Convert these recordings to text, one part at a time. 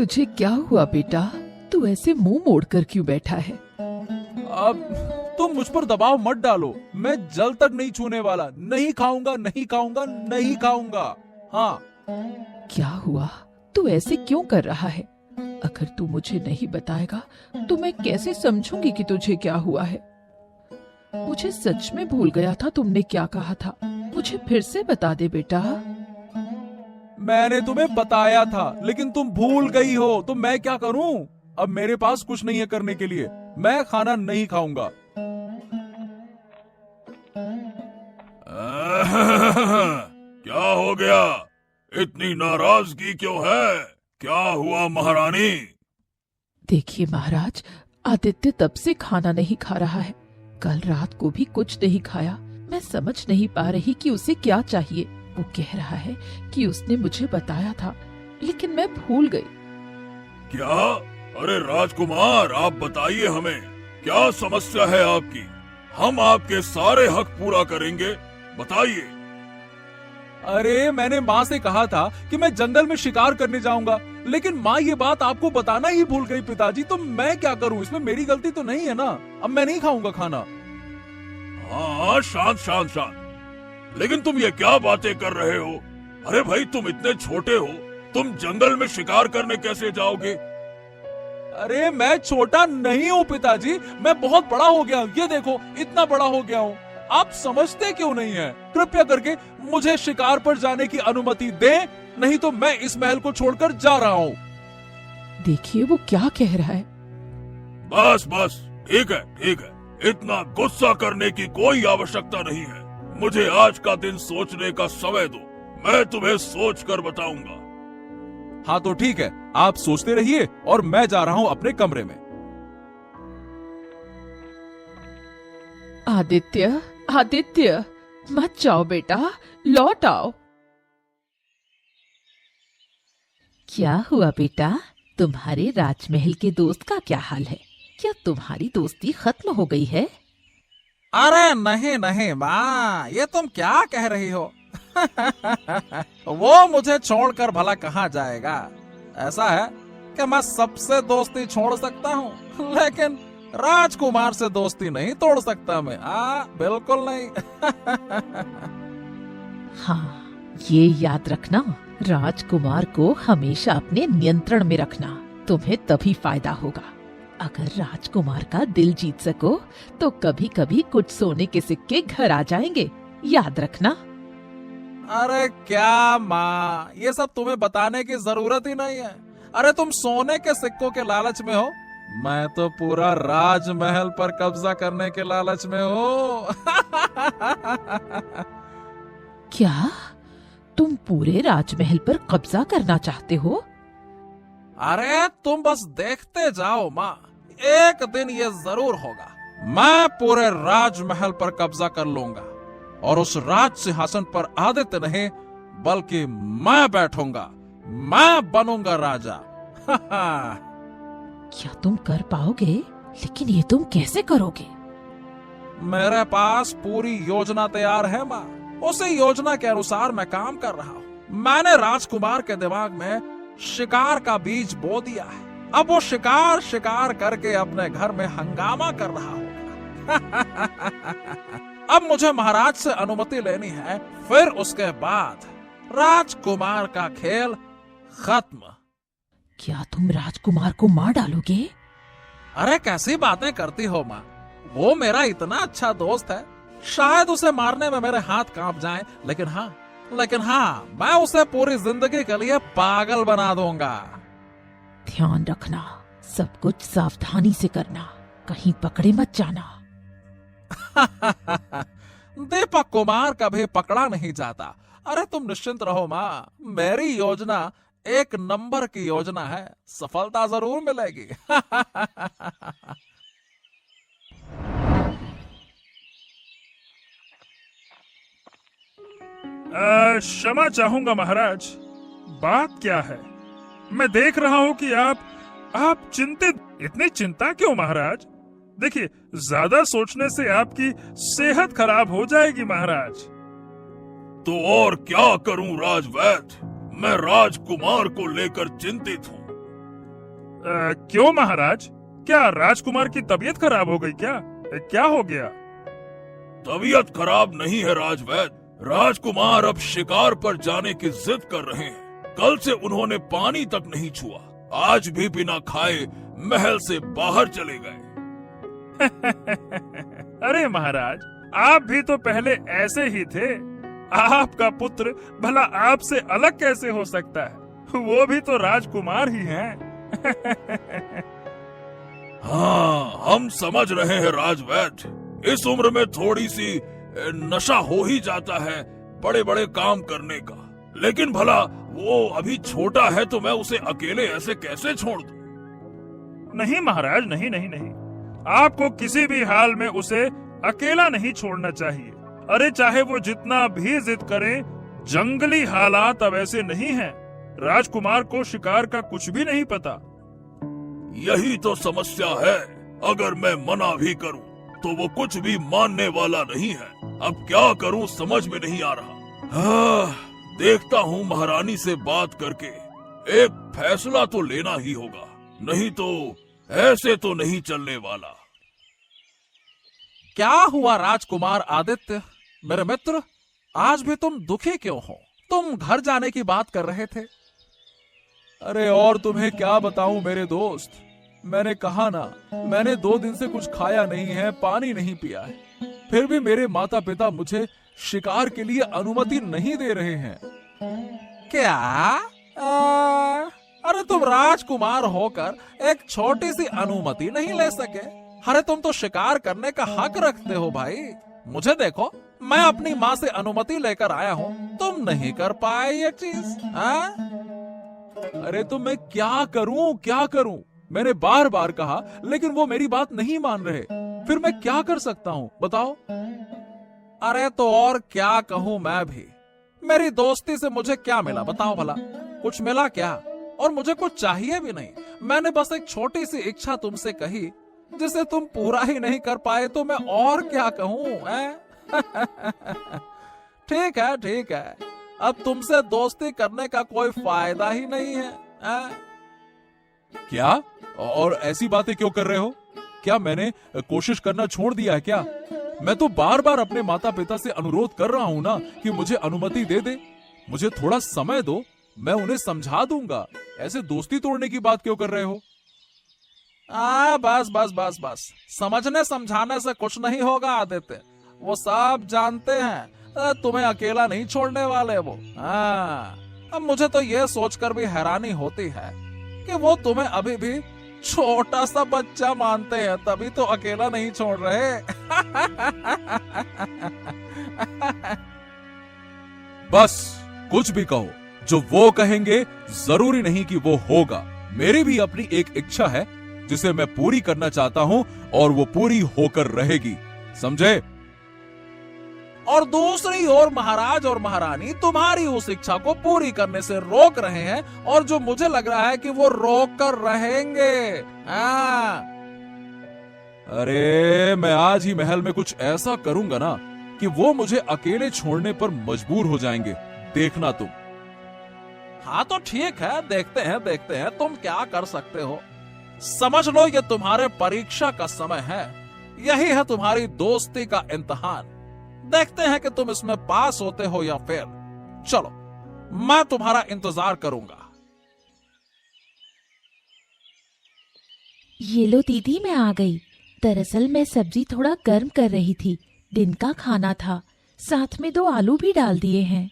तुझे क्या हुआ बेटा? तू ऐसे मुंह मोड़कर क्यों बैठा है? अब तुम मुझ पर दबाव मत डालो। मैं जल तक नहीं छूने वाला। नहीं खाऊंगा, नहीं खाऊंगा, नहीं खाऊंगा। हाँ। क्या हुआ? तू ऐसे क्यों कर रहा है? अगर तू मुझे नहीं बताएगा तो मैं कैसे समझूंगी कि तुझे क्या हुआ है? मुझे सच में भूल गया था तुमने क्या कहा था। मुझे फिर से बता दे बेटा। मैंने तुम्हें बताया था, लेकिन तुम भूल गई हो। तो मैं क्या करूं? अब मेरे पास कुछ नहीं है करने के लिए। मैं खाना नहीं खाऊंगा। क्या हो गया? इतनी नाराजगी क्यों है? क्या हुआ महारानी? देखिए महाराज, आदित्य तब से खाना नहीं खा रहा है। कल रात को भी कुछ नहीं खाया। मैं समझ नहीं पा रही कि उसे क्या चाहिए। वो कह रहा है कि उसने मुझे बताया था, लेकिन मैं भूल गई। क्या? अरे राजकुमार, आप बताइए हमें, क्या समस्या है आपकी? हम आपके सारे हक पूरा करेंगे। बताइए। अरे मैंने माँ से कहा था कि मैं जंगल में शिकार करने जाऊंगा, लेकिन माँ ये बात आपको बताना ही भूल गई पिताजी। तो मैं क्या करूं? इसमें मेरी गलती तो नहीं है ना। अब मैं नहीं खाऊंगा खाना। हाँ, शांत शांत शांत। लेकिन तुम ये क्या बातें कर रहे हो? अरे भाई, तुम इतने छोटे हो, तुम जंगल में शिकार करने कैसे जाओगे? अरे मैं छोटा नहीं हूँ पिताजी, मैं बहुत बड़ा हो गया हूँ। ये देखो, इतना बड़ा हो गया हूँ। आप समझते क्यों नहीं है? कृपया करके मुझे शिकार पर जाने की अनुमति दें, नहीं तो मैं इस महल को छोड़कर जा रहा हूँ। देखिए वो क्या कह रहा है। बस बस, ठीक है ठीक है। इतना गुस्सा करने की कोई आवश्यकता नहीं है। मुझे आज का दिन सोचने का समय दो। मैं तुम्हें सोच कर बताऊंगा। हाँ तो ठीक है, आप सोचते रहिए और मैं जा रहा हूँ अपने कमरे में। आदित्य, आदित्य, मत जाओ बेटा, लौट आओ। क्या हुआ बेटा? तुम्हारे राजमहल के दोस्त का क्या हाल है? क्या तुम्हारी दोस्ती खत्म हो गई है? अरे नहीं नहीं माँ, ये तुम क्या कह रही हो? वो मुझे छोड़कर भला कहाँ जाएगा? ऐसा है कि मैं सबसे दोस्ती छोड़ सकता हूँ, लेकिन राजकुमार से दोस्ती नहीं तोड़ सकता मैं। बिल्कुल नहीं। हाँ, ये याद रखना, राजकुमार को हमेशा अपने नियंत्रण में रखना। तुम्हें तभी फायदा होगा। अगर राजकुमार का दिल जीत सको तो कभी कभी कुछ सोने के सिक्के घर आ जाएंगे, याद रखना। अरे क्या माँ, ये सब तुम्हें बताने की जरूरत ही नहीं है। अरे तुम सोने के सिक्कों के लालच में हो, मैं तो पूरा राजमहल पर कब्जा करने के लालच में हूँ। क्या तुम पूरे राजमहल पर कब्जा करना चाहते हो? अरे तुम बस देखते जाओ माँ, एक दिन ये जरूर होगा। मैं पूरे राजमहल पर कब्जा कर लूंगा और उस राज सिंहासन पर आदित्य नहीं बल्कि मैं बैठूंगा। मैं बनूंगा राजा। क्या तुम कर पाओगे? लेकिन ये तुम कैसे करोगे? मेरे पास पूरी योजना तैयार है माँ। उसी योजना के अनुसार मैं काम कर रहा हूँ। मैंने राजकुमार के दिमाग में शिकार का बीज बो दिया है। अब वो शिकार शिकार करके अपने घर में हंगामा कर रहा होगा। अब मुझे महाराज से अनुमति लेनी है, फिर उसके बाद राजकुमार का खेल खत्म। क्या तुम राजकुमार को मार डालोगे? अरे कैसी बातें करती हो माँ? वो मेरा इतना अच्छा दोस्त है, शायद उसे मारने में मेरे हाथ कांप जाएं, लेकिन हाँ, मैं उसे पूरी जिंदगी के लिए पागल बना दूंगा। ध्यान रखना, सब कुछ सावधानी से करना, कहीं पकड़े मत जाना। दीपक कुमार कभी पकड़ा नहीं जाता। अरे तुम निश्चिंत रहो माँ, मेरी योजना एक नंबर की योजना है, सफलता जरूर मिलेगी। क्षमा चाहूंगा महाराज, बात क्या है? मैं देख रहा हूं कि आप चिंतित। इतनी चिंता क्यों महाराज? देखिए, ज्यादा सोचने से आपकी सेहत खराब हो जाएगी महाराज। तो और क्या करूं राजवैद्य, मैं राजकुमार को लेकर चिंतित हूँ। क्यों महाराज, क्या राजकुमार की तबीयत खराब हो गई क्या? क्या हो गया? तबीयत खराब नहीं है राजवैद। राजकुमार अब शिकार पर जाने की जिद कर रहे हैं। कल से उन्होंने पानी तक नहीं छुआ। आज भी बिना खाए महल से बाहर चले गए। अरे महाराज, आप भी तो पहले ऐसे ही थे। आपका पुत्र भला आपसे अलग कैसे हो सकता है? वो भी तो राजकुमार ही हैं। हाँ, हम समझ रहे हैं राजवैद। इस उम्र में थोड़ी सी नशा हो ही जाता है बड़े बड़े काम करने का। लेकिन भला वो अभी छोटा है तो मैं उसे अकेले ऐसे कैसे छोड़ दूं? नहीं महाराज, नहीं नहीं नहीं, आपको किसी भी हाल में उसे अकेला नहीं छोड़ना चाहिए। अरे चाहे वो जितना भी जिद करे, जंगली हालात अब ऐसे नहीं हैं। राजकुमार को शिकार का कुछ भी नहीं पता। यही तो समस्या है। अगर मैं मना भी करूं तो वो कुछ भी मानने वाला नहीं है। अब क्या करूं समझ में नहीं आ रहा। हाँ, देखता हूं महारानी से बात करके एक फैसला तो लेना ही होगा, नहीं तो ऐसे तो नहीं चलने वाला। क्या हुआ राजकुमार आदित्य, मेरे मित्र? आज भी तुम दुखी क्यों हो? तुम घर जाने की बात कर रहे थे। अरे और तुम्हें क्या बताऊं मेरे दोस्त, मैंने कहा ना, मैंने 2 दिन से कुछ खाया नहीं है, पानी नहीं पिया है। फिर भी मेरे माता पिता मुझे शिकार के लिए अनुमति नहीं दे रहे हैं। क्या? अरे तुम राजकुमार होकर एक छोटी सी अनुमति नहीं ले सके? अरे तुम तो शिकार करने का हक रखते हो भाई। मुझे देखो, मैं अपनी माँ से अनुमति लेकर आया हूँ, तुम नहीं कर पाए ये चीज। अरे तो मैं क्या करूं? मैंने बार बार कहा, लेकिन वो मेरी बात नहीं मान रहे। फिर मैं क्या कर सकता हूँ बताओ? अरे तो और क्या कहूँ मैं भी। मेरी दोस्ती से मुझे क्या मिला बताओ भला? कुछ मिला क्या? और मुझे कुछ चाहिए भी नहीं। मैंने बस एक छोटी सी इच्छा तुमसे कही, जिसे तुम पूरा ही नहीं कर पाए, तो मैं और क्या कहूँ? ठीक है, अब तुमसे दोस्ती करने का कोई फायदा ही नहीं है। क्या? और ऐसी बातें क्यों कर रहे हो? क्या मैंने कोशिश करना छोड़ दिया है क्या? मैं तो बार बार अपने माता पिता से अनुरोध कर रहा हूं ना कि मुझे अनुमति दे दे। मुझे थोड़ा समय दो, मैं उन्हें समझा दूंगा। ऐसे दोस्ती तोड़ने की बात क्यों कर रहे हो? बस समझने समझाने से कुछ नहीं होगा आदित्य। वो सब जानते हैं तुम्हें अकेला नहीं छोड़ने वाले वो। अब मुझे तो ये सोचकर भी हैरानी होती है कि वो तुम्हें अभी भी छोटा सा बच्चा मानते हैं, तभी तो अकेला नहीं छोड़ रहे। बस कुछ भी कहो, जो वो कहेंगे जरूरी नहीं कि वो होगा। मेरी भी अपनी एक इच्छा है जिसे मैं पूरी करना चाहता हूं, और वो पूरी होकर रहेगी, समझे? और दूसरी ओर महाराज और महारानी तुम्हारी उस इच्छा को पूरी करने से रोक रहे हैं, और जो मुझे लग रहा है कि वो रोक कर रहेंगे। अरे मैं आज ही महल में कुछ ऐसा करूंगा ना कि वो मुझे अकेले छोड़ने पर मजबूर हो जाएंगे, देखना तुम। हाँ तो ठीक है, देखते हैं तुम क्या कर सकते हो। समझ लो ये तुम्हारे परीक्षा का समय है। यही है तुम्हारी दोस्ती का इम्तिहान। देखते हैं कि तुम इसमें पास होते हो या फेल। चलो, मैं तुम्हारा इंतजार करूंगा। ये लो दीदी, मैं आ गई। दरअसल मैं सब्जी थोड़ा गर्म कर रही थी, दिन का खाना था, साथ में 2 आलू भी डाल दिए हैं।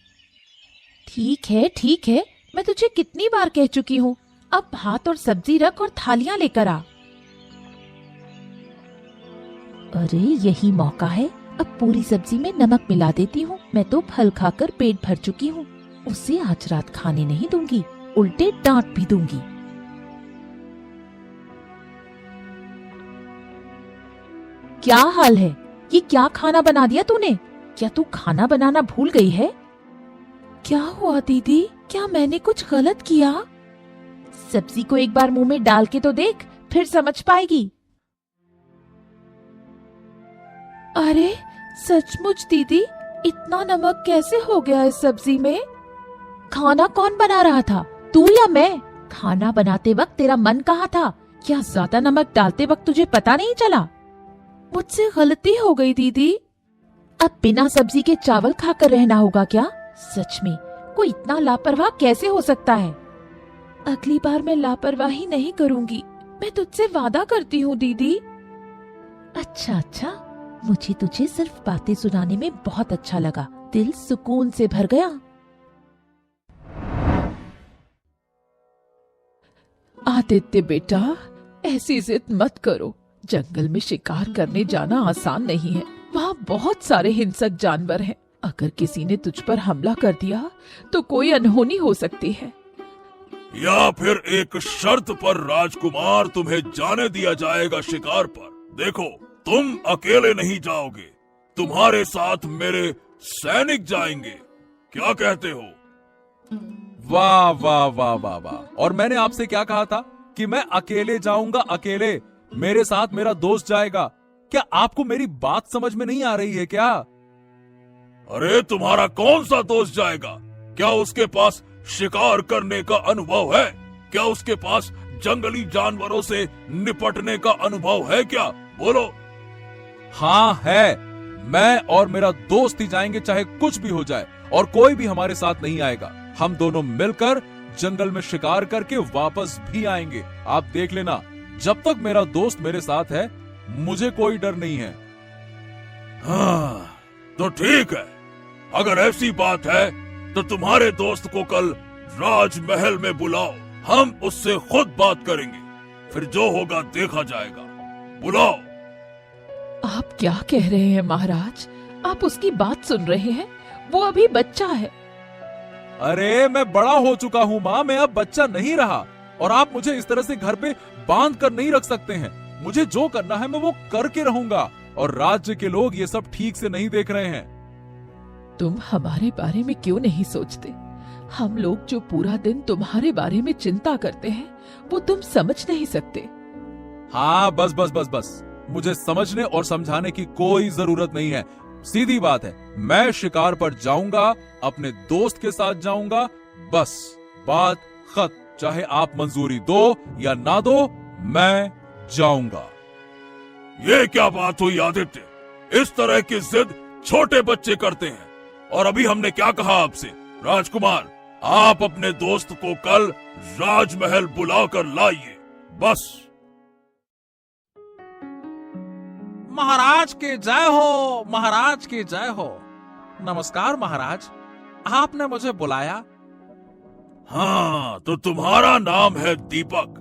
ठीक है, मैं तुझे कितनी बार कह चुकी हूँ, अब भात और सब्जी रख और थालियां लेकर आ। अरे यही मौका है, अब पूरी सब्जी में नमक मिला देती हूँ। मैं तो फल खाकर पेट भर चुकी हूँ, उसे आज रात खाने नहीं दूंगी, उल्टे डांट भी दूंगी। क्या हाल है? ये क्या खाना बना दिया तूने? क्या तू खाना बनाना भूल गई है? क्या हुआ दीदी, क्या मैंने कुछ गलत किया? सब्जी को एक बार मुंह में डाल के तो देख, फिर समझ पाएगी। अरे सचमुच दीदी, इतना नमक कैसे हो गया इस सब्जी में? खाना कौन बना रहा था, तू या मैं? खाना बनाते वक्त तेरा मन कहाँ था? क्या ज्यादा नमक डालते वक्त तुझे पता नहीं चला? मुझसे गलती हो गई दीदी। अब बिना सब्जी के चावल खाकर रहना होगा क्या? सच में कोई इतना लापरवाह कैसे हो सकता है? अगली बार मैं लापरवाही नहीं करूंगी, मैं तुझसे वादा करती हूँ दीदी। अच्छा, मुझे तुझे सिर्फ बातें सुनाने में बहुत अच्छा लगा, दिल सुकून से भर गया। आदित्य बेटा, ऐसी जिद मत करो। जंगल में शिकार करने जाना आसान नहीं है। वहाँ बहुत सारे हिंसक जानवर हैं। अगर किसी ने तुझ पर हमला कर दिया तो कोई अनहोनी हो सकती है। या फिर एक शर्त पर राजकुमार तुम्हें जाने दिया जाएगा शिकार पर। देखो, तुम अकेले नहीं जाओगे, तुम्हारे साथ मेरे सैनिक जाएंगे। क्या कहते हो? वाह वाह वाह वाह वाह। और मैंने आपसे क्या कहा था कि मैं अकेले जाऊंगा? अकेले? मेरे साथ मेरा दोस्त जाएगा। क्या आपको मेरी बात समझ में नहीं आ रही है क्या? अरे तुम्हारा कौन सा दोस्त जाएगा? क्या उसके पास शिकार करने का अनुभव है? क्या उसके पास जंगली जानवरों से निपटने का अनुभव है क्या? बोलो। हाँ है। मैं और मेरा दोस्त ही जाएंगे, चाहे कुछ भी हो जाए, और कोई भी हमारे साथ नहीं आएगा। हम दोनों मिलकर जंगल में शिकार करके वापस भी आएंगे। आप देख लेना, जब तक मेरा दोस्त मेरे साथ है मुझे कोई डर नहीं है। हाँ, तो ठीक है। अगर ऐसी बात है तो तुम्हारे दोस्त को कल राजमहल में बुलाओ, हम उससे खुद बात करेंगे। फिर जो होगा देखा जाएगा। बुलाओ। आप क्या कह रहे हैं महाराज? आप उसकी बात सुन रहे हैं? वो अभी बच्चा है। अरे मैं बड़ा हो चुका हूँ माँ, मैं अब बच्चा नहीं रहा। और आप मुझे इस तरह से घर पे बांध कर नहीं रख सकते हैं। मुझे जो करना है मैं वो करके रहूंगा, और राज्य के लोग ये सब ठीक से नहीं देख रहे हैं। तुम हमारे बारे में क्यों नहीं सोचते? हम लोग जो पूरा दिन तुम्हारे बारे में चिंता करते हैं वो तुम समझ नहीं सकते। हाँ बस बस बस बस, मुझे समझने और समझाने की कोई जरूरत नहीं है। सीधी बात है, मैं शिकार पर जाऊंगा, अपने दोस्त के साथ जाऊंगा, बस बात खत्म। चाहे आप मंजूरी दो या ना दो, मैं जाऊंगा। ये क्या बात हुई आदित्य? इस तरह की जिद छोटे बच्चे करते हैं। और अभी हमने क्या कहा आपसे? राजकुमार, आप अपने दोस्त को कल राजमहल बुलाकर लाइए, बस। महाराज की जय हो, महाराज की जय हो। नमस्कार महाराज, आपने मुझे बुलाया? हाँ, तो तुम्हारा नाम है दीपक?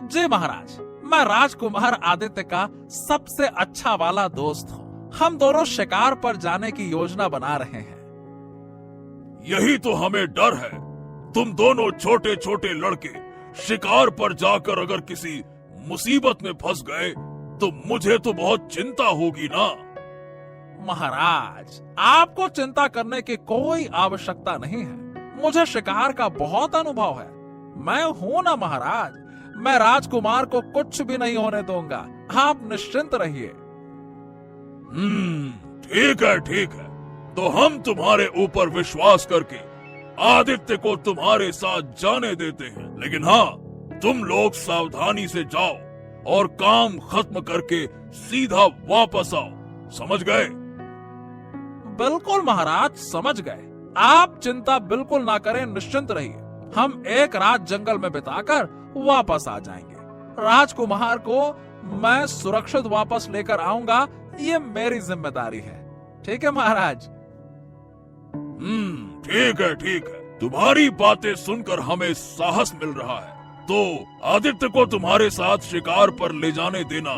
जी महाराज, मैं राजकुमार आदित्य का सबसे अच्छा वाला दोस्त हूँ। हम दोनों शिकार पर जाने की योजना बना रहे हैं। यही तो हमें डर है। तुम दोनों छोटे छोटे लड़के शिकार पर जाकर अगर किसी मुसीबत में फंस गए तो मुझे तो बहुत चिंता होगी ना। महाराज, आपको चिंता करने की कोई आवश्यकता नहीं है। मुझे शिकार का बहुत अनुभव है। मैं हूं ना महाराज, मैं राजकुमार को कुछ भी नहीं होने दूंगा। आप निश्चिंत रहिए। ठीक है, ठीक है। तो हम तुम्हारे ऊपर विश्वास करके आदित्य को तुम्हारे साथ जाने देते हैं। लेकिन हाँ, तुम लोग सावधानी से जाओ और काम खत्म करके सीधा वापस आओ, समझ गए? बिल्कुल महाराज, समझ गए। आप चिंता बिल्कुल ना करें, निश्चिंत रहिए। हम एक रात जंगल में बिताकर वापस आ जाएंगे। राजकुमार को मैं सुरक्षित वापस लेकर आऊंगा, ये मेरी जिम्मेदारी है। ठीक है महाराज? ठीक है, ठीक है। तुम्हारी बातें सुनकर हमें साहस मिल रहा है। तो आदित्य को तुम्हारे साथ शिकार पर ले जाने देना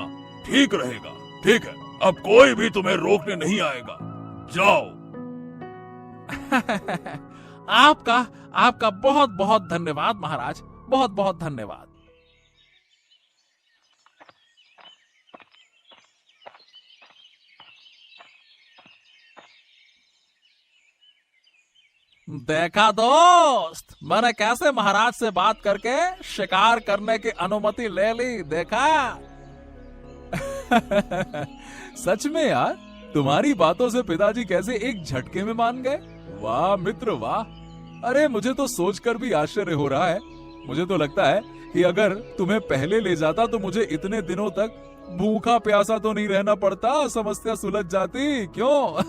ठीक रहेगा। ठीक है, अब कोई भी तुम्हें रोकने नहीं आएगा। जाओ। आपका बहुत बहुत धन्यवाद महाराज, बहुत बहुत धन्यवाद। देखा दोस्त, मैंने कैसे महाराज से बात करके शिकार करने की अनुमति ले ली, देखा? सच में यार, तुम्हारी बातों से पिताजी कैसे एक झटके में मान गए। वाह मित्र वाह। अरे मुझे तो सोचकर भी आश्चर्य हो रहा है मुझे तो लगता है कि अगर तुम्हें पहले ले जाता तो मुझे इतने दिनों तक भूखा प्यासा तो नहीं रहना पड़ता, समस्या सुलझ जाती। क्यों?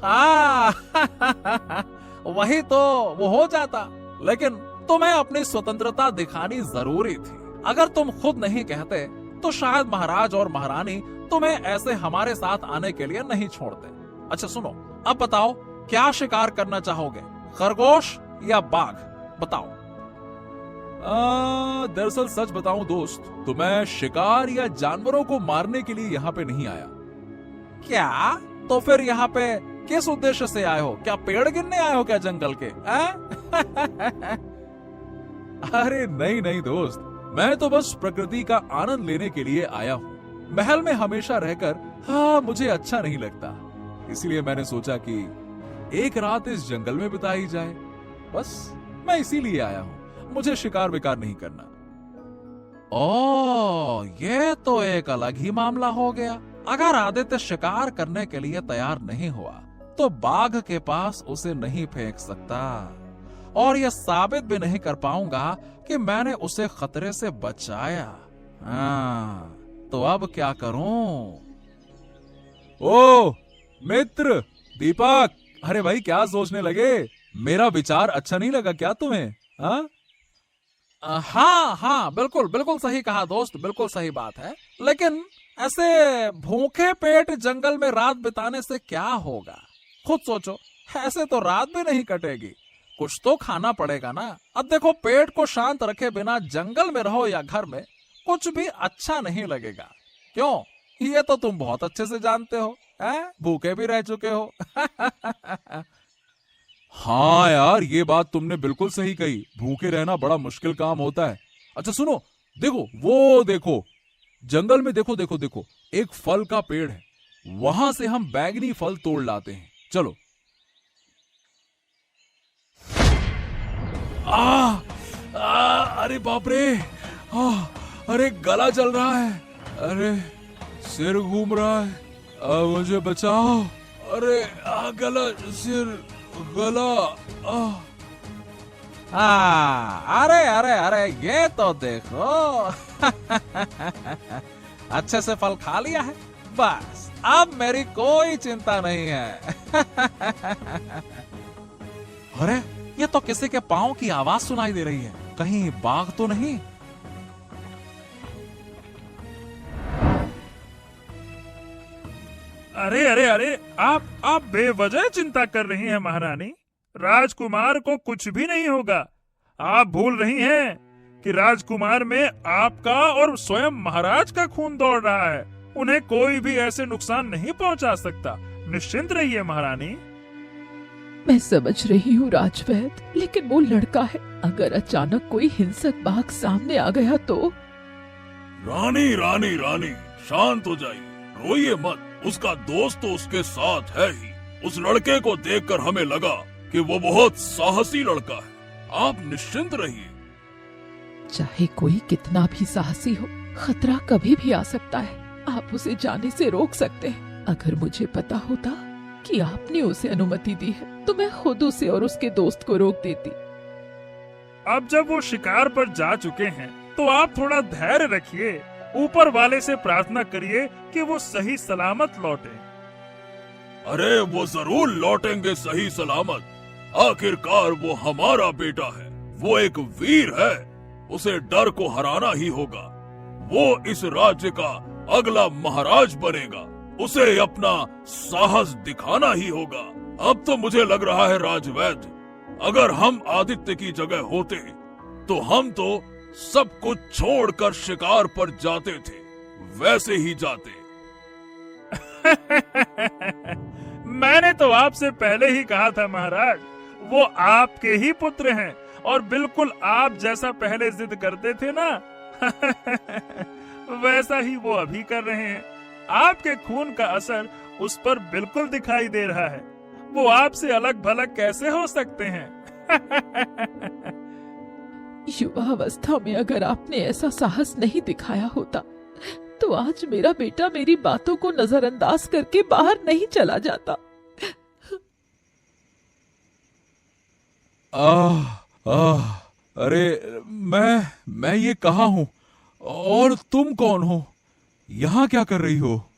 हाँ वही तो वो हो जाता, लेकिन तुम्हें अपनी स्वतंत्रता दिखानी जरूरी थी। अगर तुम खुद नहीं कहते तो शायद महाराज और महारानी तुम्हें ऐसे हमारे साथ आने के लिए नहीं छोड़ते। अच्छा सुनो, अब बताओ क्या शिकार करना चाहोगे, खरगोश या बाघ? बताओ। दरअसल सच बताऊं दोस्त, तो मैं शिकार या जानवरों को मारने के लिए यहाँ पे नहीं आया। क्या? तो फिर यहाँ पे किस उद्देश्य से आए हो? क्या पेड़ गिनने आए हो क्या जंगल के? अरे नहीं नहीं दोस्त, मैं तो बस प्रकृति का आनंद लेने के लिए आया हूँ। महल में हमेशा रहकर मुझे अच्छा नहीं लगता, इसलिए मैंने सोचा कि एक रात इस जंगल में बिताई जाए। बस मैं इसीलिए आया हूँ, मुझे शिकार विकार नहीं करना। ओ, ये तो एक अलग ही मामला हो गया। अगर आदित्य शिकार करने के लिए तैयार नहीं हुआ तो बाघ के पास उसे नहीं फेंक सकता, और यह साबित भी नहीं कर पाऊंगा कि मैंने उसे खतरे से बचाया। हाँ, तो अब क्या करूं? ओ मित्र दीपक, अरे भाई क्या सोचने लगे? मेरा विचार अच्छा नहीं लगा क्या तुम्हें? हाँ हाँ, बिल्कुल बिल्कुल सही कहा दोस्त, बिल्कुल सही बात है। लेकिन ऐसे भूखे पेट जंगल में रात बिताने से क्या होगा? खुद सोचो, ऐसे तो रात भी नहीं कटेगी, कुछ तो खाना पड़ेगा ना। अब देखो, पेट को शांत रखे बिना जंगल में रहो या घर में, कुछ भी अच्छा नहीं लगेगा। क्यों? ये तो तुम बहुत अच्छे से जानते हो, भूखे भी रह चुके हो। हाँ यार, ये बात तुमने बिल्कुल सही कही, भूखे रहना बड़ा मुश्किल काम होता है। अच्छा सुनो, देखो वो देखो, जंगल में देखो देखो देखो, एक फल का पेड़ है, वहां से हम बैंगनी फल तोड़ लाते हैं। चलो। अरे बाप रे, अरे गला जल रहा है, अरे सिर घूम रहा है, मुझे बचाओ। अरे गला, सिर, गला। अरे अरे अरे, ये तो देखो। अच्छे से फल खा लिया है, बस अब मेरी कोई चिंता नहीं है। अरे ये तो किसी के पांव की आवाज सुनाई दे रही है, कहीं बाघ तो नहीं? अरे अरे अरे, आप बेवजह चिंता कर रही हैं महारानी। राजकुमार को कुछ भी नहीं होगा। आप भूल रही हैं कि राजकुमार में आपका और स्वयं महाराज का खून दौड़ रहा है। उन्हें कोई भी ऐसे नुकसान नहीं पहुंचा सकता। निश्चिंत रहिए महारानी। मैं समझ रही हूँ राजवैद, लेकिन वो लड़का है, अगर अचानक कोई हिंसक बाघ सामने आ गया तो? रानी रानी रानी, शांत हो जाइए, रोइए मत। उसका दोस्त तो उसके साथ है ही। उस लड़के को देखकर हमें लगा कि वो बहुत साहसी लड़का है। आप निश्चिंत रहिए। चाहे कोई कितना भी साहसी हो, खतरा कभी भी आ सकता है। आप उसे जाने से रोक सकते हैं। अगर मुझे पता होता कि आपने उसे अनुमति दी है तो मैं खुद उसे और उसके दोस्त को रोक देती। अब जब वो शिकार पर जा चुके हैं तो आप थोड़ा धैर्य रखिए। ऊपर वाले से प्रार्थना करिए कि वो सही सलामत लौटे। अरे वो जरूर लौटेंगे सही सलामत। आखिरकार वो हमारा बेटा है, वो एक वीर है, उसे डर को हराना ही होगा। वो इस राज्य का अगला महाराज बनेगा, उसे अपना साहस दिखाना ही होगा। अब तो मुझे लग रहा है राजवैद्य, अगर हम आदित्य की जगह होते तो हम तो सब कुछ छोड़कर शिकार पर जाते थे, वैसे ही जाते। मैंने तो आपसे पहले ही कहा था महाराज, वो आपके ही पुत्र हैं और बिल्कुल आप जैसा पहले जिद करते थे ना, वैसा ही वो अभी कर रहे हैं। आपके खून का असर उस पर बिल्कुल दिखाई दे रहा है। वो आपसे अलग भलग कैसे हो सकते हैं? युवावस्था में अगर आपने ऐसा साहस नहीं दिखाया होता तो आज मेरा बेटा मेरी बातों को नजरअंदाज करके बाहर नहीं चला जाता। अरे मैं ये कहाँ हूँ और तुम कौन हो? यहाँ क्या कर रही हो?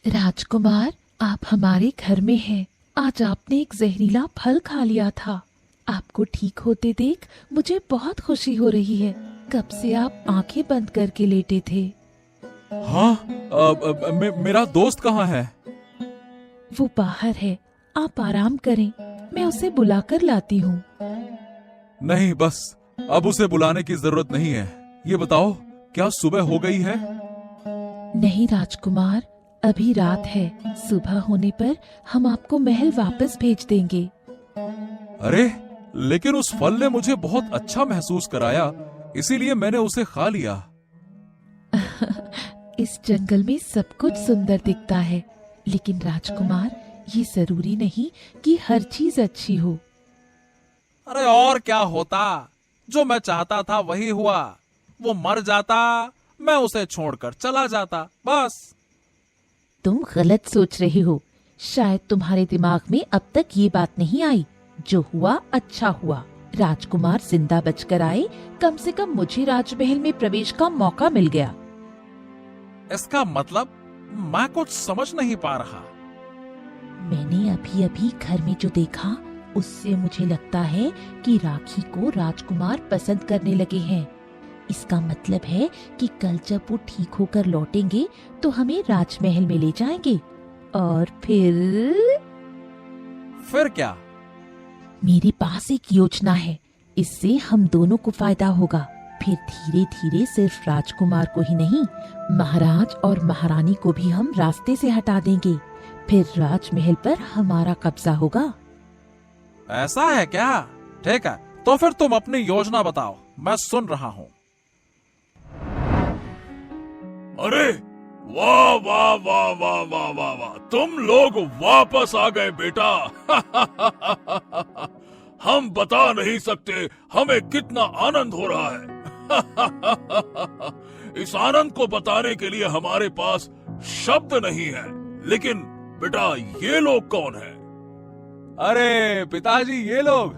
राजकुमार, आप हमारे घर में हैं। आज आपने एक जहरीला फल खा लिया था। आपको ठीक होते देख मुझे बहुत खुशी हो रही है। कब से आप आंखें बंद करके लेटे थे? हाँ, मेरा दोस्त कहाँ है? वो बाहर है, आप आराम करें, मैं उसे बुलाकर लाती हूँ। नहीं, बस अब उसे बुलाने की जरूरत नहीं है। ये बताओ, क्या सुबह हो गई है? नहीं राजकुमार, अभी रात है। सुबह होने पर हम आपको महल वापस भेज देंगे। अरे, लेकिन उस फल ने मुझे बहुत अच्छा महसूस कराया, इसीलिए मैंने उसे खा लिया। इस जंगल में सब कुछ सुंदर दिखता है, लेकिन राजकुमार, ये जरूरी नहीं कि हर चीज अच्छी हो। अरे और क्या होता, जो मैं चाहता था वही हुआ। वो मर जाता, मैं उसे छोड़कर चला जाता, बस। तुम गलत सोच रहे हो। शायद तुम्हारे दिमाग में अब तक ये बात नहीं आई। जो हुआ अच्छा हुआ। राजकुमार जिंदा बचकर आए, कम से कम मुझे राजमहल में प्रवेश का मौका मिल गया। इसका मतलब मैं कुछ समझ नहीं पा रहा। मैंने अभी अभी घर में जो देखा, उससे मुझे लगता है कि राखी को राजकुमार पसंद करने लगे हैं। इसका मतलब है कि कल जब वो ठीक होकर लौटेंगे तो हमें राजमहल में ले जाएंगे। और फिर क्या? मेरे पास एक योजना है। इससे हम दोनों को फायदा होगा। फिर धीरे धीरे सिर्फ राजकुमार को ही नहीं, महाराज और महारानी को भी हम रास्ते से हटा देंगे। फिर राजमहल पर हमारा कब्जा होगा। ऐसा है क्या? ठीक है, तो फिर तुम अपनी योजना बताओ, मैं सुन रहा हूँ। अरे वाह वाह वाह वाह वाह वाह वाह, तुम लोग वापस आ गए बेटा। हम बता नहीं सकते हमें कितना आनंद हो रहा है। इस आनंद को बताने के लिए हमारे पास शब्द नहीं है। लेकिन बेटा, ये लोग कौन हैं? अरे पिताजी, ये लोग,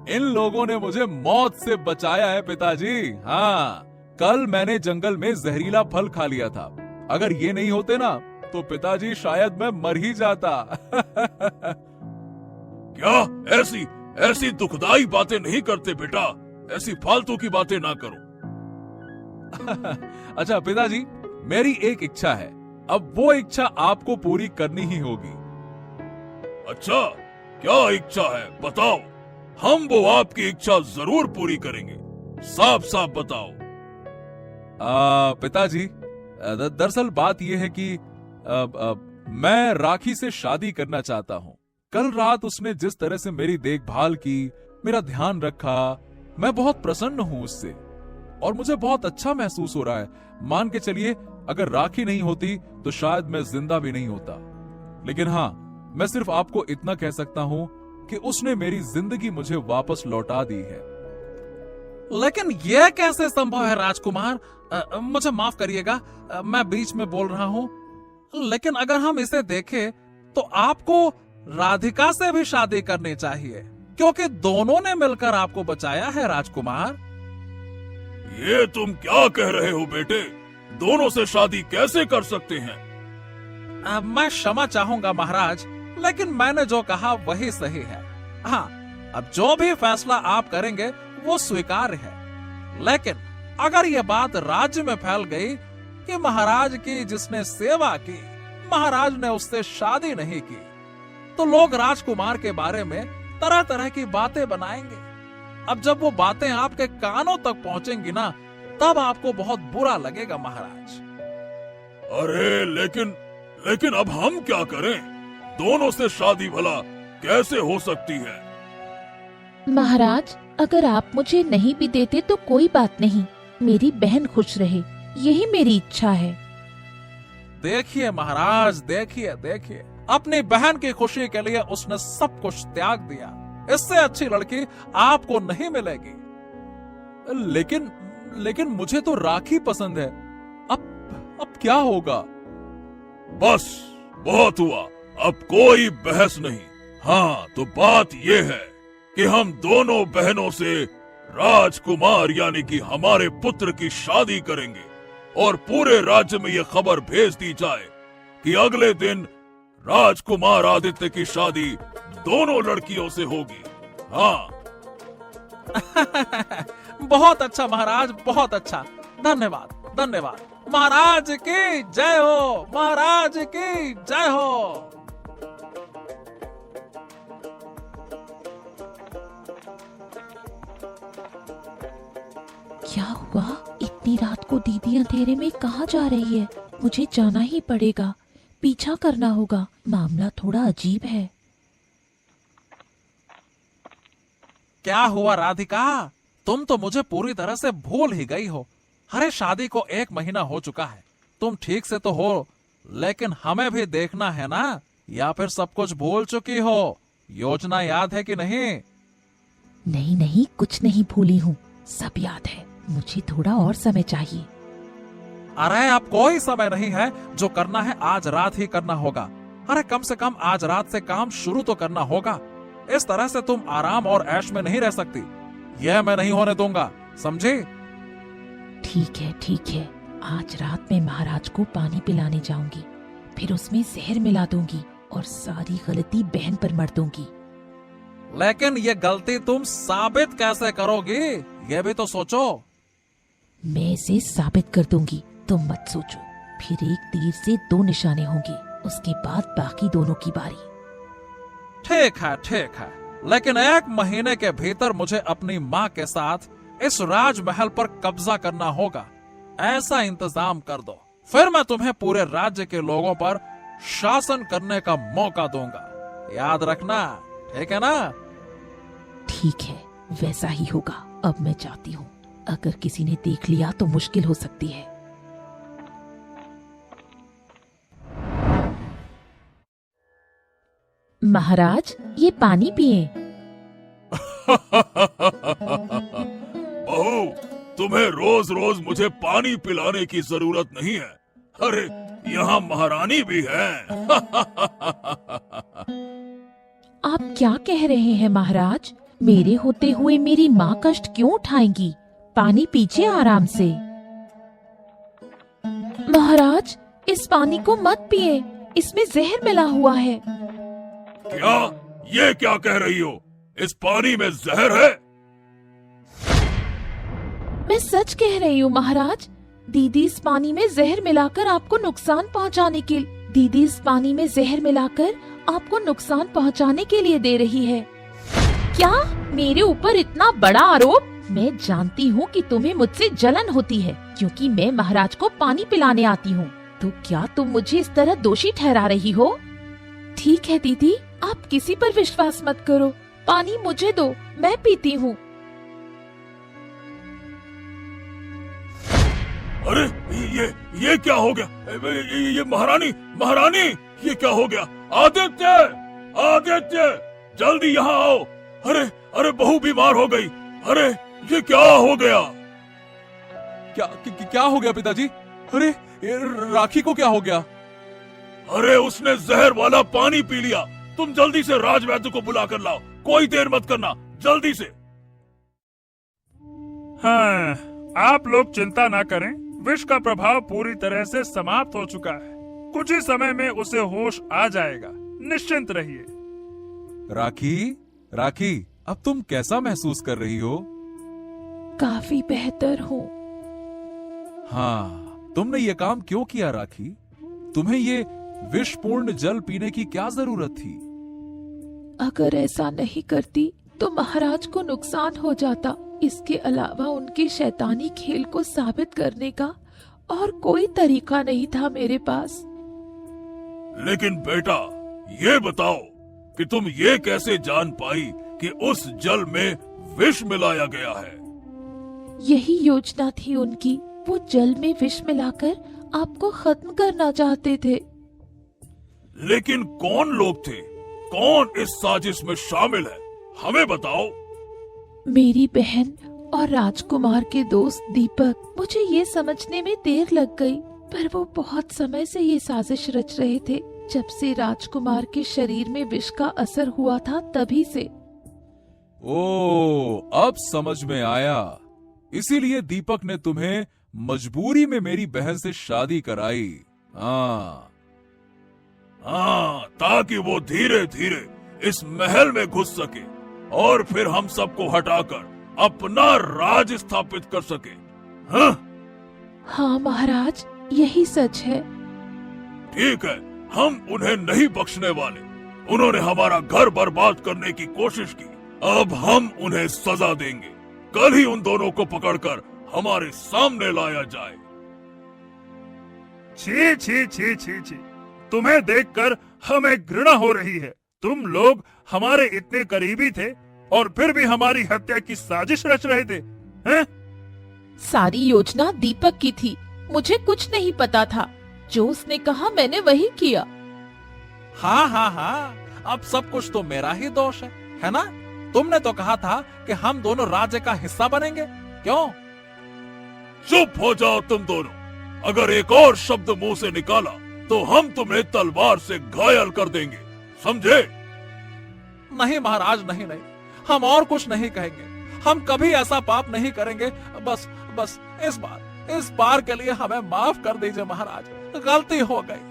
इन लोगों ने मुझे मौत से बचाया है पिताजी। हाँ, कल मैंने जंगल में जहरीला फल खा लिया था। अगर ये नहीं होते ना, तो पिताजी शायद मैं मर ही जाता। क्या ऐसी ऐसी दुखदाई बातें नहीं करते बेटा। ऐसी फालतू की बातें ना करो। अच्छा पिताजी, मेरी एक इच्छा है। अब वो इच्छा आपको पूरी करनी ही होगी। अच्छा, क्या इच्छा है बताओ। हम वो आपकी इच्छा जरूर पूरी करेंगे। साफ साफ बताओ। पिताजी, दरअसल बात यह है कि मैं राखी से शादी करना चाहता हूँ। कल रात उसने जिस तरह से मेरी देखभाल की, मेरा ध्यान रखा, मैं बहुत प्रसन्न हूँ उससे और मुझे बहुत अच्छा महसूस हो रहा है। मान के चलिए, अगर राखी नहीं होती तो शायद मैं जिंदा भी नहीं होता। लेकिन हाँ, मैं सिर्फ आपको इतना कह सकता हूँ कि उसने मेरी जिंदगी मुझे वापस लौटा दी है। लेकिन यह कैसे संभव है राजकुमार? मुझे माफ करिएगा, मैं बीच में बोल रहा हूँ। लेकिन अगर हम इसे देखें तो आपको राधिका से भी शादी करनी चाहिए, क्योंकि दोनों ने मिलकर आपको बचाया है राजकुमार। ये तुम क्या कह रहे हो बेटे? दोनों से शादी कैसे कर सकते हैं? मैं क्षमा चाहूंगा महाराज, लेकिन मैंने जो कहा वही सही है। हाँ, अब जो भी फैसला आप करेंगे वो स्वीकार्य है। लेकिन अगर ये बात राज्य में फैल गई कि महाराज की जिसने सेवा की, महाराज ने उससे शादी नहीं की, तो लोग राजकुमार के बारे में तरह तरह की बातें बनाएंगे। अब जब वो बातें आपके कानों तक पहुंचेंगी ना, तब आपको बहुत बुरा लगेगा महाराज। अरे लेकिन अब हम क्या करें? दोनों से शादी भला कैसे हो सकती है? महाराज, अगर आप मुझे नहीं भी देते तो कोई बात नहीं, मेरी बहन खुश रहे, यही मेरी इच्छा है। देखिए महाराज, देखिए देखिए, अपनी बहन की खुशी के लिए उसने सब कुछ त्याग दिया। इससे अच्छी लड़की आपको नहीं मिलेगी। लेकिन मुझे तो राखी पसंद है। अब क्या होगा? बस बहुत हुआ, अब कोई बहस नहीं। हाँ, तो बात ये है कि हम दोनों बहनों से राजकुमार यानी कि हमारे पुत्र की शादी करेंगे और पूरे राज्य में यह खबर भेज दी जाए कि अगले दिन राजकुमार आदित्य की शादी दोनों लड़कियों से होगी। हाँ। बहुत अच्छा महाराज, बहुत अच्छा। धन्यवाद, धन्यवाद। महाराज की जय हो, महाराज की जय हो। क्या हुआ? इतनी रात को दीदी अंधेरे में कहाँ जा रही है? मुझे जाना ही पड़ेगा, पीछा करना होगा। मामला थोड़ा अजीब है। क्या हुआ राधिका? तुम तो मुझे पूरी तरह से भूल ही गई हो। अरे शादी को 1 महीना हो चुका है। तुम ठीक से तो हो, लेकिन हमें भी देखना है ना, या फिर सब कुछ भूल चुकी हो? योजना याद है कि नहीं? नहीं नहीं, कुछ नहीं भूली हूँ, सब याद है। मुझे थोड़ा और समय चाहिए। अरे अब कोई समय नहीं है, जो करना है आज रात ही करना होगा। अरे कम से कम आज रात से काम शुरू तो करना होगा। इस तरह से तुम आराम और ऐश में नहीं रह सकती। यह मैं नहीं होने दूंगा, समझी? ठीक है। आज रात में महाराज को पानी पिलाने जाऊंगी, फिर उसमें जहर मिला दूंगी और सारी गलती बहन पर मर दूंगी। लेकिन ये गलती तुम साबित कैसे करोगी, ये भी तो सोचो। मैं इसे साबित कर दूंगी, तुम मत सोचो। फिर एक तीर से 2 निशाने होंगे, उसके बाद बाकी दोनों की बारी। ठीक है, लेकिन 1 महीने के भीतर मुझे अपनी माँ के साथ इस राजमहल पर कब्जा करना होगा। ऐसा इंतजाम कर दो, फिर मैं तुम्हें पूरे राज्य के लोगों पर शासन करने का मौका दूंगा। याद रखना, ठीक है ना? ठीक है, वैसा ही होगा। अब मैं जाती हूँ, अगर किसी ने देख लिया तो मुश्किल हो सकती है। महाराज, ये पानी पिए। बहू, तुम्हें रोज रोज मुझे पानी पिलाने की जरूरत नहीं है। अरे यहाँ महारानी भी है। आप क्या कह रहे हैं महाराज? मेरे होते हुए मेरी माँ कष्ट क्यों उठाएंगी? पानी पीजिए आराम से। महाराज, इस पानी को मत पिए, इसमें जहर मिला हुआ है। क्या? ये क्या कह रही हो? इस पानी में जहर है? मैं सच कह रही हूँ महाराज। दीदी इस पानी में जहर मिलाकर आपको नुकसान पहुँचाने के लिए दे रही है। क्या? मेरे ऊपर इतना बड़ा आरोप? मैं जानती हूँ कि तुम्हें मुझसे जलन होती है, क्योंकि मैं महाराज को पानी पिलाने आती हूँ। तो क्या तुम मुझे इस तरह दोषी ठहरा रही हो? ठीक है दीदी, आप किसी पर विश्वास मत करो। पानी मुझे दो, मैं पीती हूँ। अरे ये क्या हो गया? ये महारानी ये क्या हो गया? आदित्य जल्दी यहाँ आओ। अरे बहू बीमार हो गई। अरे ये क्या हो गया? क्या हो गया पिताजी? अरे राखी को क्या हो गया? अरे उसने जहर वाला पानी पी लिया। तुम जल्दी से राजवैद्य को बुला कर लाओ। कोई देर मत करना, जल्दी से। हाँ, आप लोग चिंता ना करें, विष का प्रभाव पूरी तरह से समाप्त हो चुका है। कुछ ही समय में उसे होश आ जाएगा, निश्चिंत रहिए। राखी, अब तुम कैसा महसूस कर रही हो? काफी बेहतर हूँ। हाँ, तुमने ये काम क्यों किया राखी? तुम्हें ये विषपूर्ण जल पीने की क्या जरूरत थी? अगर ऐसा नहीं करती तो महाराज को नुकसान हो जाता। इसके अलावा उनके शैतानी खेल को साबित करने का और कोई तरीका नहीं था मेरे पास। लेकिन बेटा, ये बताओ कि तुम ये कैसे जान पाई कि उस जल में विष मिलाया गया है? यही योजना थी उनकी। वो जल में विष मिलाकर आपको खत्म करना चाहते थे। लेकिन कौन लोग थे? कौन इस साजिश में शामिल है? हमें बताओ। मेरी बहन और राजकुमार के दोस्त दीपक। मुझे ये समझने में देर लग गई, पर वो बहुत समय से ये साजिश रच रहे थे। जब से राजकुमार के शरीर में विष का असर हुआ था, तभी से। ओ, अब समझ में आया। इसीलिए दीपक ने तुम्हें मजबूरी में मेरी बहन से शादी कराई। हाँ, ताकि वो धीरे धीरे इस महल में घुस सके और फिर हम सबको हटाकर अपना राज स्थापित कर सके। हाँ? हाँ महाराज, यही सच है। ठीक है, हम उन्हें नहीं बख्शने वाले। उन्होंने हमारा घर बर्बाद करने की कोशिश की, अब हम उन्हें सजा देंगे। कल ही उन दोनों को पकड़कर हमारे सामने लाया जाए। छी छी छी छी छी, तुम्हें देखकर हमें घृणा हो रही है। तुम लोग हमारे इतने करीबी थे और फिर भी हमारी हत्या की साजिश रच रहे थे, हैं? सारी योजना दीपक की थी, मुझे कुछ नहीं पता था। जो उसने कहा मैंने वही किया। हाँ हाँ हाँ, अब सब कुछ तो मेरा ही दोष है ना? तुमने तो कहा था कि हम दोनों राज्य का हिस्सा बनेंगे, क्यों? चुप हो जाओ तुम दोनों। अगर एक और शब्द मुंह से निकाला तो हम तुम्हें तलवार से घायल कर देंगे, समझे? नहीं महाराज, नहीं नहीं, हम और कुछ नहीं कहेंगे। हम कभी ऐसा पाप नहीं करेंगे। बस बस इस बार के लिए हमें माफ कर दीजिए महाराज, गलती हो गई।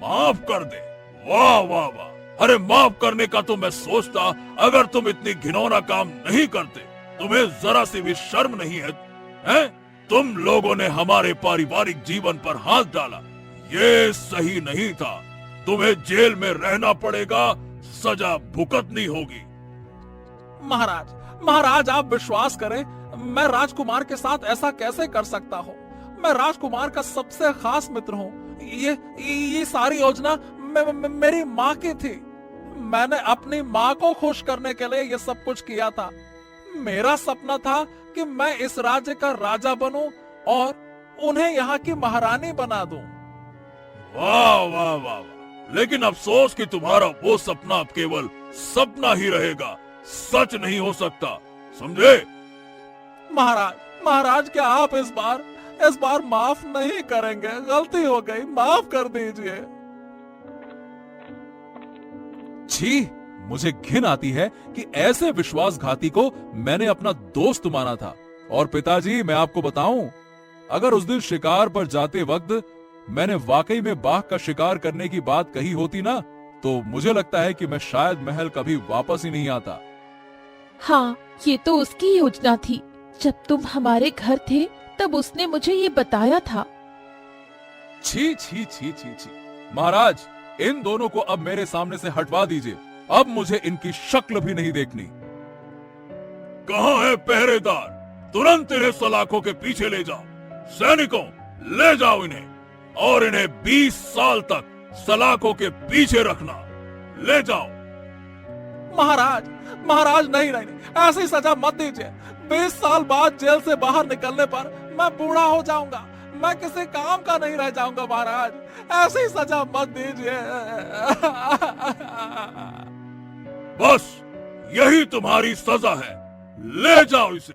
माफ कर दे? वाह वाह वाह! अरे माफ करने का तो मैं सोचता, अगर तुम इतनी घिनौना काम नहीं करते। तुम्हें जरा सी भी शर्म नहीं है, हैं? तुम लोगों ने हमारे पारिवारिक जीवन पर हाथ डाला, ये सही नहीं था। तुम्हें जेल में रहना पड़ेगा, सजा भुगतनी होगी। महाराज आप विश्वास करें, मैं राजकुमार के साथ ऐसा कैसे कर सकता हूँ? मैं राजकुमार का सबसे खास मित्र हूँ। ये सारी योजना मेरी माँ की थी। मैंने अपनी माँ को खुश करने के लिए ये सब कुछ किया था। मेरा सपना था कि मैं इस राज्य का राजा बनूं और उन्हें यहाँ की महारानी बना दूं। वाह वाह वाह वाह! लेकिन अफसोस कि तुम्हारा वो सपना अब केवल सपना ही रहेगा, सच नहीं हो सकता, समझे? महाराज क्या आप इस बार माफ नहीं करेंगे? गलती हो गई, माफ कर दीजिए। छी, मुझे घिन आती है कि ऐसे विश्वासघाती को मैंने अपना दोस्त माना था। और पिताजी, मैं आपको बताऊं, अगर उस दिन शिकार पर जाते वक्त मैंने वाकई में बाघ का शिकार करने की बात कही होती ना, तो मुझे लगता है कि मैं शायद महल कभी वापस ही नहीं आता। हाँ, ये तो उसकी योजना थी। जब तुम हमारे घर थे तब उसने मुझे ये बताया था। छी छी छी छी छी! महाराज, इन दोनों को अब मेरे सामने से हटवा दीजिए। अब मुझे इनकी शक्ल भी नहीं देखनी। कहाँ है पहरेदार? तुरंत इन्हें सलाखों के पीछे ले जाओ। सैनिकों, ले जाओ इन्हें और इन्हें 20 साल तक सलाखों के पीछे रखना। ले जाओ। महाराज नहीं, ऐसी सजा मत दीजिए। 20 साल बाद जेल से बाहर निकलने पर मैं बूढ़ा हो जाऊंगा, मैं किसी काम का नहीं रह जाऊंगा। महाराज, ऐसी सजा मत दीजिए। बस यही तुम्हारी सजा है, ले जाओ इसे।